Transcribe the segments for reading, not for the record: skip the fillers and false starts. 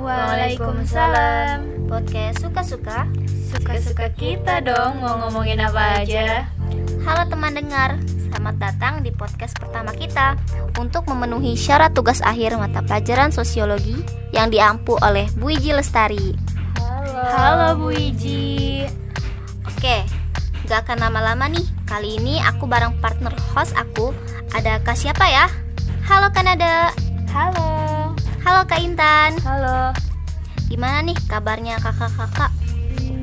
Waalaikumsalam. Podcast Suka-Suka. Suka-suka kita dong, mau ngomongin apa aja. Halo teman dengar, selamat datang di podcast pertama kita untuk memenuhi syarat tugas akhir mata pelajaran sosiologi yang diampu oleh Bu Iji Lestari. Halo Bu Iji. Oke, gak akan lama-lama nih. Kali ini aku bareng partner host aku. Ada Kak siapa ya? Halo Kanada. Halo. Halo Kak Intan. Halo. Gimana nih kabarnya kakak-kakak?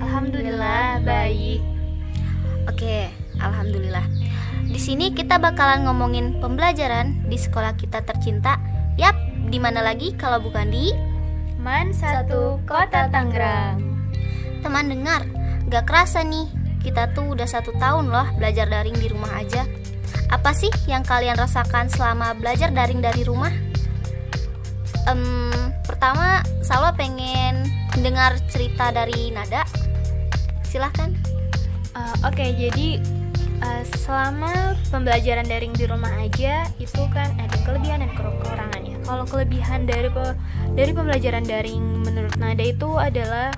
Alhamdulillah baik. Oke, alhamdulillah. Di sini kita bakalan ngomongin pembelajaran di sekolah kita tercinta. Yap, di mana lagi kalau bukan di MAN 1 Kota Tangerang. Teman dengar, gak kerasa nih, kita tuh udah 1 tahun loh belajar daring di rumah aja. Apa sih yang kalian rasakan selama belajar daring dari rumah? Pertama, Salwa pengen dengar cerita dari Nada. Silahkan. Oke, jadi selama pembelajaran daring di rumah aja itu kan ada kelebihan dan kekurangannya. Kalau kelebihan dari pembelajaran daring menurut Nada itu adalah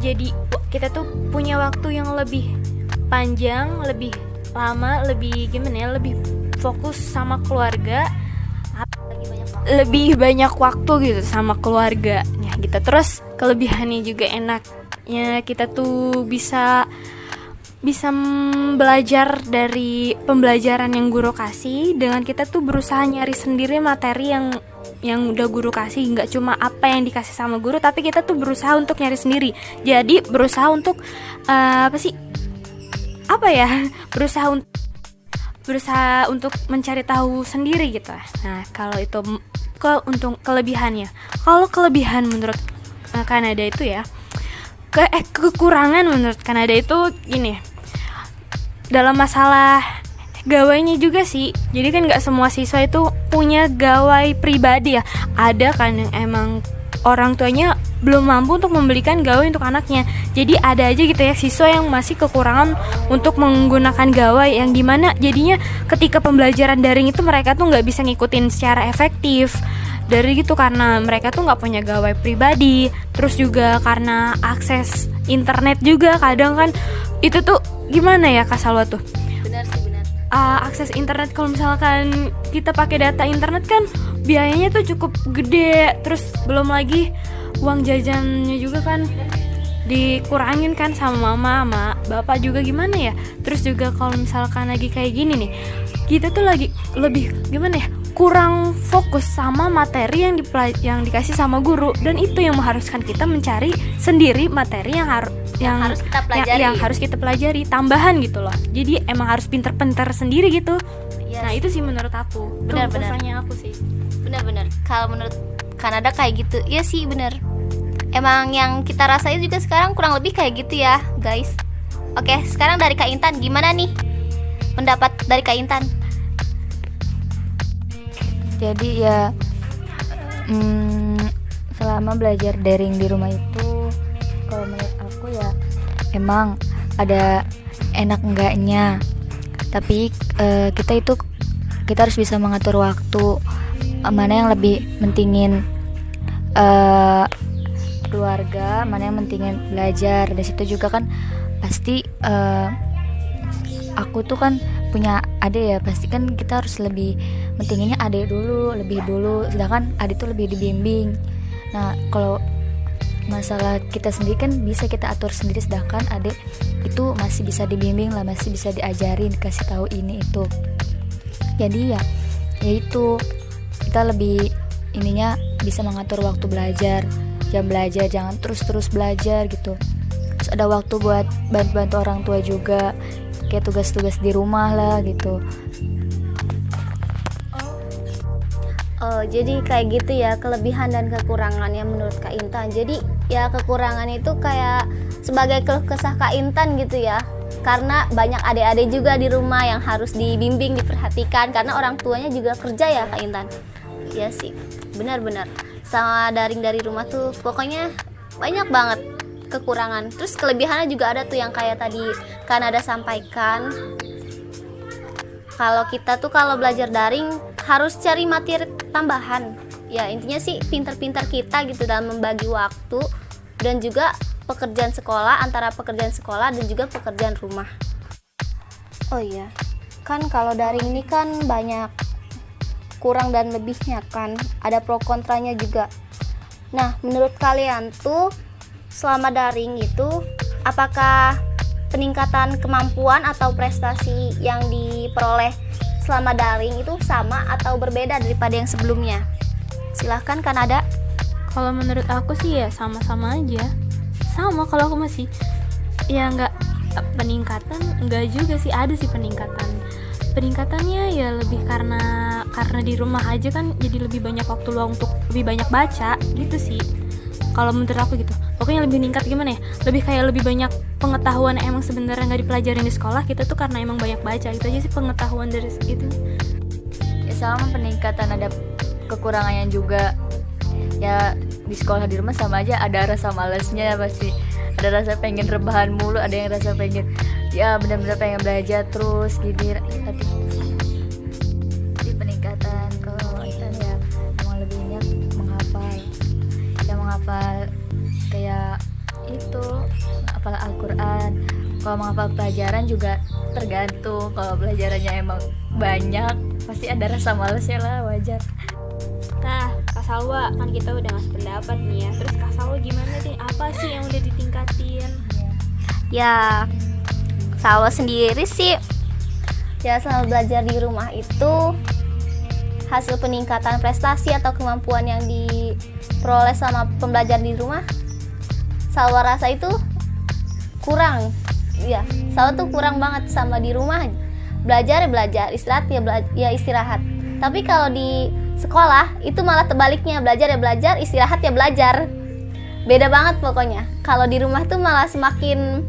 jadi kita tuh punya waktu yang lebih panjang, lebih lama, lebih lebih fokus sama keluarga, lebih banyak waktu gitu sama keluarganya gitu. Terus kelebihannya juga enaknya kita tuh bisa belajar dari pembelajaran yang guru kasih dengan kita tuh berusaha nyari sendiri materi yang udah guru kasih, nggak cuma apa yang dikasih sama guru, tapi kita tuh berusaha untuk nyari sendiri. Jadi berusaha untuk berusaha untuk mencari tahu sendiri gitu. Nah, kalau itu untuk kelebihannya. Kalau kelebihan menurut Kanada itu ya, kekurangan menurut Kanada itu gini. Dalam masalah gawainya juga sih. Jadi kan nggak semua siswa itu punya gawai pribadi ya. Ada kan yang emang orang tuanya belum mampu untuk membelikan gawai untuk anaknya. Jadi ada aja gitu ya siswa yang masih kekurangan untuk menggunakan gawai, yang dimana jadinya ketika pembelajaran daring itu mereka tuh nggak bisa ngikutin secara efektif dari gitu, karena mereka tuh nggak punya gawai pribadi. Terus juga karena akses internet juga kadang kan itu tuh gimana ya Kak Salwa tuh? Benar sih, benar. Akses internet kalau misalkan kita pakai data internet kan biayanya tuh cukup gede. Terus belum lagi uang jajannya juga kan dikurangin kan sama mama, sama bapak juga gimana ya. Terus juga kalau misalkan lagi kayak gini nih, kita tuh lagi lebih gimana ya, kurang fokus sama materi yang dikasih sama guru, dan itu yang mengharuskan kita mencari sendiri materi yang harus kita pelajari tambahan gitu loh. Jadi emang harus pinter-pinter sendiri gitu. Yes. Nah, itu sih menurut aku. Benar-benar. Aku sih. Benar-benar. Kalau menurut Kanada kayak gitu. Iya sih, benar. Emang yang kita rasain juga sekarang kurang lebih kayak gitu ya, guys. Oke, sekarang dari Kak Intan, gimana nih pendapat dari Kak Intan? Jadi ya selama belajar daring di rumah itu, kalau menurut aku ya emang ada enak enggaknya. Tapi kita harus bisa mengatur waktu, mana yang lebih mentingin keluarga, mana yang mentingin belajar. Dari situ juga kan pasti aku tuh kan punya adik ya, pasti kan kita harus lebih mentinginnya adik lebih dulu, sedangkan adik tuh lebih dibimbing. Nah, kalau masalah kita sendiri kan bisa kita atur sendiri, sedangkan adik itu masih bisa dibimbing lah, masih bisa diajarin, kasih tahu ini itu. Jadi ya itu kita lebih ininya bisa mengatur waktu belajar, jam belajar, jangan terus belajar gitu. Terus ada waktu buat bantu orang tua juga, kayak tugas-tugas di rumah lah gitu. Oh, jadi kayak gitu ya, kelebihan dan kekurangannya menurut Kak Intan. Jadi ya kekurangan itu kayak sebagai keluh kesah Kak Intan gitu ya, karena banyak adik-adik juga di rumah yang harus dibimbing, diperhatikan, karena orang tuanya juga kerja ya Kak Intan. Iya sih, benar-benar. Sama daring dari rumah tuh pokoknya banyak banget kekurangan. Terus kelebihannya juga ada tuh yang kayak tadi Kanada sampaikan. Kalau kita tuh kalau belajar daring harus cari materi tambahan. Ya intinya sih pintar-pintar kita gitu dalam membagi waktu dan juga pekerjaan sekolah, antara pekerjaan sekolah dan juga pekerjaan rumah. Oh iya, kan kalau daring ini kan banyak kurang dan lebihnya kan, ada pro kontranya juga. Nah, menurut kalian tuh selama daring itu apakah peningkatan kemampuan atau prestasi yang diperoleh selama daring itu sama atau berbeda daripada yang sebelumnya? Silahkan Kanada. Kalau menurut aku sih ya sama-sama aja. Sama, kalau aku masih ya nggak peningkatan, nggak juga sih, ada sih peningkatan. Peningkatannya ya lebih karena di rumah aja kan, jadi lebih banyak waktu luang untuk lebih banyak baca gitu sih. Kalau menurut aku gitu. Pokoknya lebih meningkat gimana ya? Lebih kayak lebih banyak pengetahuan yang emang sebenarnya nggak dipelajarin di sekolah, kita tuh karena emang banyak baca. Itu aja sih pengetahuan dari itu. Ya sama, peningkatan ada kekurangannya juga. Ya di sekolah di rumah sama aja, ada rasa malasnya pasti, ada rasa pengen rebahan mulu, ada yang rasa pengen ya benar-benar pengen belajar terus gitu. Jadi peningkatan kalau kita ya emang lebih banyak menghafal kayak itu, hafal Al-Quran. Kalau menghafal pelajaran juga tergantung, kalau pelajarannya emang banyak pasti ada rasa malasnya lah, wajar. Nah, Kak Salwa, kan kita udah ngasih pendapat nih ya. Terus Kak Salwa gimana deh? Apa sih yang udah ditingkatin? Ya, Salwa sendiri sih ya selama belajar di rumah itu hasil peningkatan prestasi atau kemampuan yang diperoleh selama pembelajaran di rumah, Salwa rasa itu kurang. Ya, Salwa tuh kurang banget sama di rumah. Belajar, istirahat ya istirahat. Tapi kalau di sekolah itu malah terbaliknya, belajar, istirahat ya belajar. Beda banget pokoknya. Kalau di rumah tuh malah semakin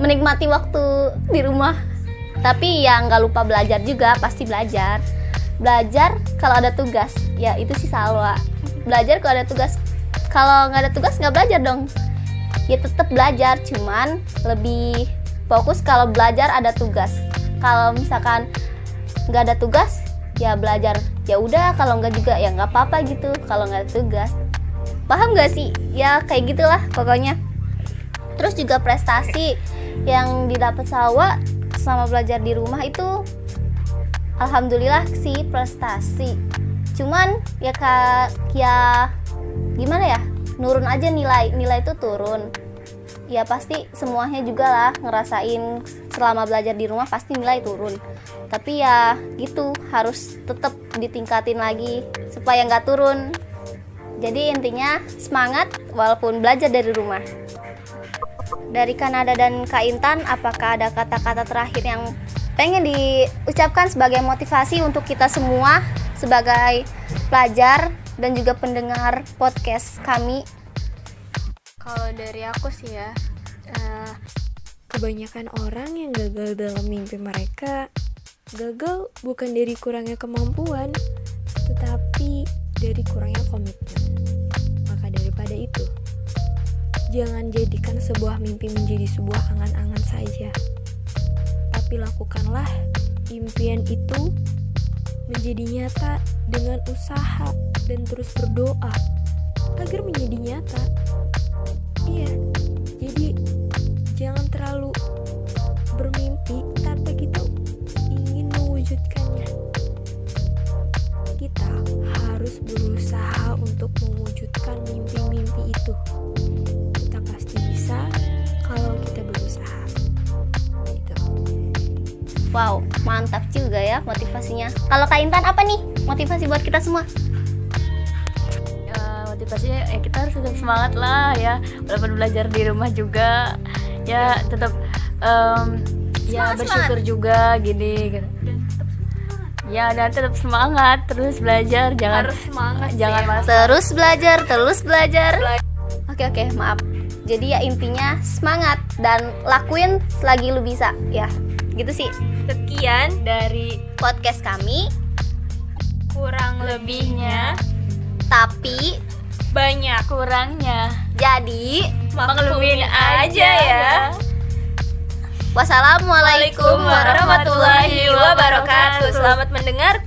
menikmati waktu di rumah. Tapi ya nggak lupa belajar juga, pasti belajar kalau ada tugas. Ya itu sih Salwa, belajar kalau ada tugas. Kalau nggak ada tugas nggak belajar dong. Ya tetap belajar, cuman lebih fokus kalau belajar ada tugas. Kalau misalkan nggak ada tugas ya belajar ya udah, kalau nggak juga ya nggak apa-apa gitu kalau nggak ada tugas. Paham nggak sih? Ya kayak gitulah pokoknya. Terus juga prestasi yang didapat Salwa selama belajar di rumah itu alhamdulillah sih prestasi. Cuman ya gimana ya, nurun aja, nilai itu turun. Ya pasti semuanya juga lah ngerasain selama belajar di rumah pasti nilai turun. Tapi ya gitu, harus tetap ditingkatin lagi supaya nggak turun. Jadi intinya semangat walaupun belajar dari rumah. Dari Kanada dan Kak Intan, apakah ada kata-kata terakhir yang pengen diucapkan sebagai motivasi untuk kita semua sebagai pelajar dan juga pendengar podcast kami? Kalau dari aku sih ya, kebanyakan orang yang gagal dalam mimpi mereka, gagal bukan dari kurangnya kemampuan, tetapi dari kurangnya komitmen. Maka daripada itu, jangan jadikan sebuah mimpi menjadi sebuah angan-angan saja, tapi lakukanlah impian itu menjadi nyata dengan usaha dan terus berdoa agar menjadi nyata. Iya, jadi jangan terlalu bermimpi tanpa kita ingin mewujudkannya. Kita harus berusaha untuk mewujudkan mimpi-mimpi itu. Kita pasti bisa kalau kita berusaha. Gitu. Wow, mantap juga ya motivasinya. Kalau Kak Intan apa nih motivasi buat kita semua? Motivasinya ya kita harus tetap semangat lah ya, walaupun belajar di rumah juga ya tetap ya bersyukur juga gini gitu. Ya dan tetap semangat, terus belajar, jangan Harus semangat jangan sih, malas. Terus belajar. Oke, maaf. Jadi ya intinya semangat dan lakuin selagi lu bisa ya. Gitu sih. Sekian dari Podcast kami, kurang lebihnya, tapi banyak Kurangnya jadi maklumin aja ya. wassalamualaikum warahmatullahi wabarakatuh. Selamat mendengarkan.